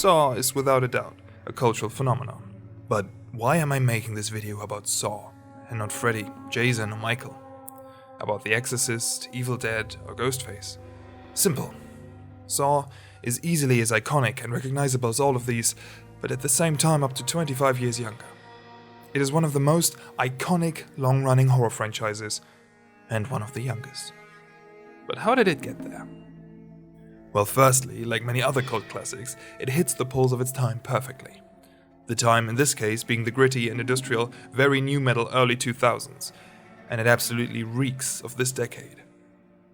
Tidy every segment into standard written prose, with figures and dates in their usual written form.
Saw is without a doubt a cultural phenomenon. But why am I making this video about Saw, and not Freddy, Jason or Michael? About The Exorcist, Evil Dead or Ghostface? Simple. Saw is easily as iconic and recognizable as all of these, but at the same time up to 25 years younger. It is one of the most iconic, long-running horror franchises, and one of the youngest. But how did it get there? Well, firstly, like many other cult classics, it hits the pulse of its time perfectly. The time, in this case, being the gritty and industrial, very new metal early 2000s, and it absolutely reeks of this decade.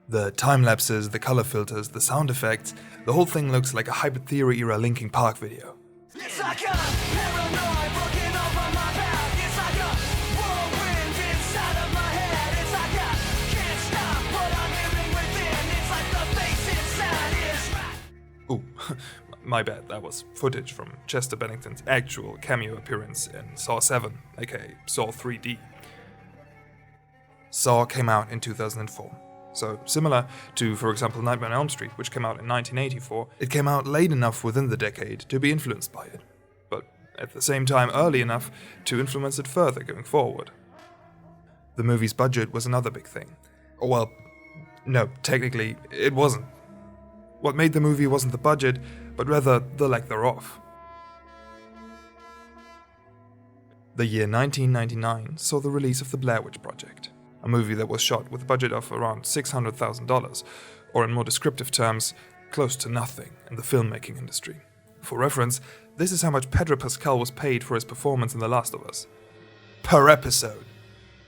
The time lapses, the color filters, the sound effects, the whole thing looks like a Hybrid Theory era Linkin Park video. It's like a paranoid looking over my back. It's like a whirlwind inside of my head. It's like I can't stop what I'm hearing within. It's like the bass inside is right. Ooh, my bad, that was footage from Chester Bennington's actual cameo appearance in Saw 7, aka Saw 3D. Saw came out in 2004. So, similar to, for example, Nightmare on Elm Street, which came out in 1984, it came out late enough within the decade to be influenced by it, but at the same time early enough to influence it further going forward. The movie's budget was another big thing. Well, no, technically, it wasn't. What made the movie wasn't the budget, but rather the lack thereof. The year 1999 saw the release of The Blair Witch Project, a movie that was shot with a budget of around $600,000, or in more descriptive terms, close to nothing in the filmmaking industry. For reference, this is how much Pedro Pascal was paid for his performance in The Last of Us. Per episode!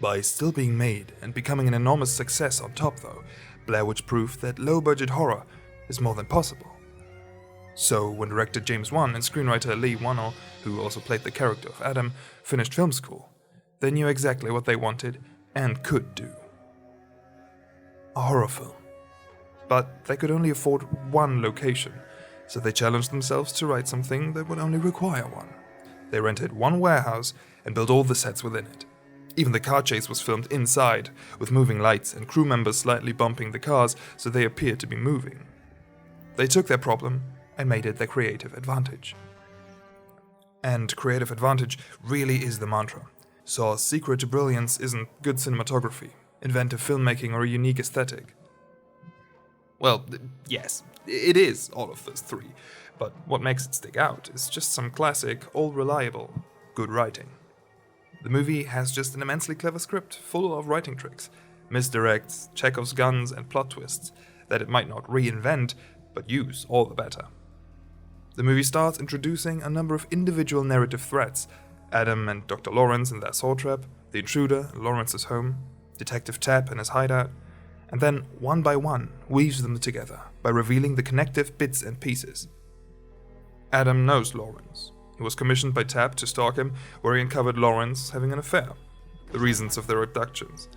By still being made and becoming an enormous success on top though, Blair Witch proved that low-budget horror is more than possible. So, when director James Wan and screenwriter Lee Whannell, who also played the character of Adam, finished film school, they knew exactly what they wanted and could do. A horror film. But they could only afford one location, so they challenged themselves to write something that would only require one. They rented one warehouse and built all the sets within it. Even the car chase was filmed inside, with moving lights and crew members slightly bumping the cars so they appeared to be moving. They took their problem and made it their creative advantage. And creative advantage really is the mantra. Saw's secret to brilliance isn't good cinematography, inventive filmmaking, or a unique aesthetic. Well, yes, it is all of those three, but what makes it stick out is just some classic, all-reliable, good writing. The movie has just an immensely clever script, full of writing tricks, misdirects, Chekhov's guns, and plot twists that it might not reinvent, but use all the better. The movie starts introducing a number of individual narrative threads: Adam and Dr. Lawrence in their saw trap, the intruder in Lawrence's home, Detective Tapp in his hideout, and then, one by one, weaves them together by revealing the connective bits and pieces. Adam knows Lawrence. He was commissioned by Tapp to stalk him, where he uncovered Lawrence having an affair, the reasons of their abductions.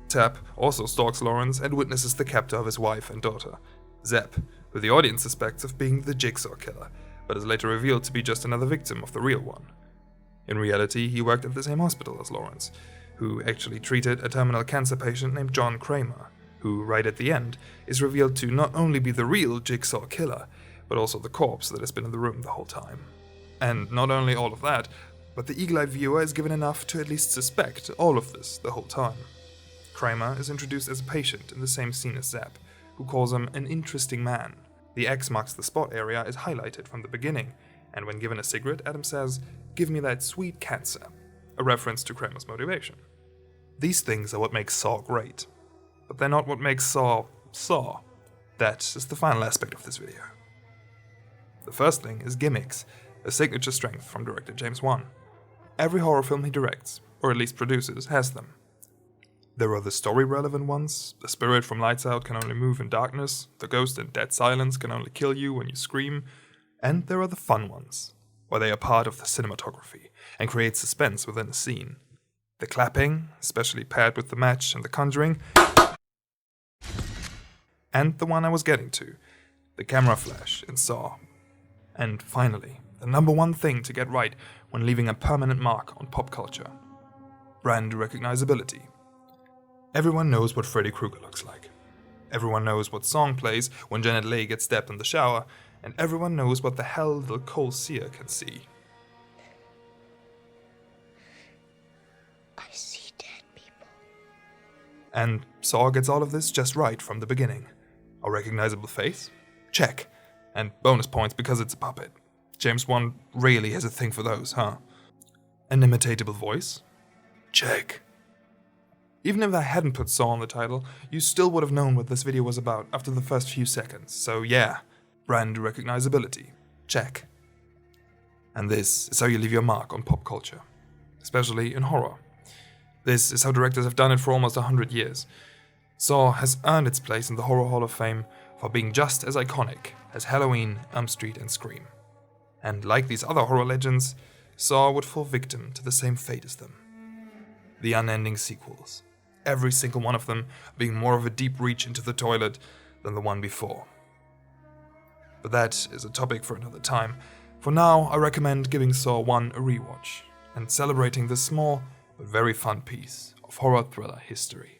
Tapp also stalks Lawrence and witnesses the capture of his wife and daughter, Zepp, who the audience suspects of being the Jigsaw killer, but is later revealed to be just another victim of the real one. In reality, he worked at the same hospital as Lawrence, who actually treated a terminal cancer patient named John Kramer, who, right at the end, is revealed to not only be the real Jigsaw killer, but also the corpse that has been in the room the whole time. And not only all of that, but the eagle-eyed viewer is given enough to at least suspect all of this the whole time. Kramer is introduced as a patient in the same scene as Zepp, who calls him an interesting man. The X marks the spot area is highlighted from the beginning, and when given a cigarette, Adam says, "Give me that sweet cancer," a reference to Kramer's motivation. These things are what makes Saw great, but they're not what makes Saw Saw. That is the final aspect of this video. The first thing is gimmicks, a signature strength from director James Wan. Every horror film he directs, or at least produces, has them. There are the story-relevant ones: the spirit from Lights Out can only move in darkness, the ghost in Dead Silence can only kill you when you scream, and there are the fun ones, where they are part of the cinematography and create suspense within a scene. The clapping, especially paired with the match and The Conjuring, and the one I was getting to, the camera flash in Saw. And finally, the number one thing to get right when leaving a permanent mark on pop culture: brand recognizability. Everyone knows what Freddy Krueger looks like. Everyone knows what song plays when Janet Leigh gets stabbed in the shower, and everyone knows what the hell little Cole Sear can see. I see dead people. And Saw gets all of this just right from the beginning. A recognizable face? Check. And bonus points because it's a puppet. James Wan really has a thing for those, huh? An imitatable voice? Check. Even if I hadn't put Saw on the title, you still would have known what this video was about after the first few seconds, so yeah, brand recognizability. Check. And this is how you leave your mark on pop culture, especially in horror. This is how directors have done it for almost 100 years. Saw has earned its place in the Horror Hall of Fame for being just as iconic as Halloween, Elm Street, and Scream. And like these other horror legends, Saw would fall victim to the same fate as them. The unending sequels. Every single one of them being more of a deep reach into the toilet than the one before. But that is a topic for another time. For now, I recommend giving Saw 1 a rewatch and celebrating this small but very fun piece of horror thriller history.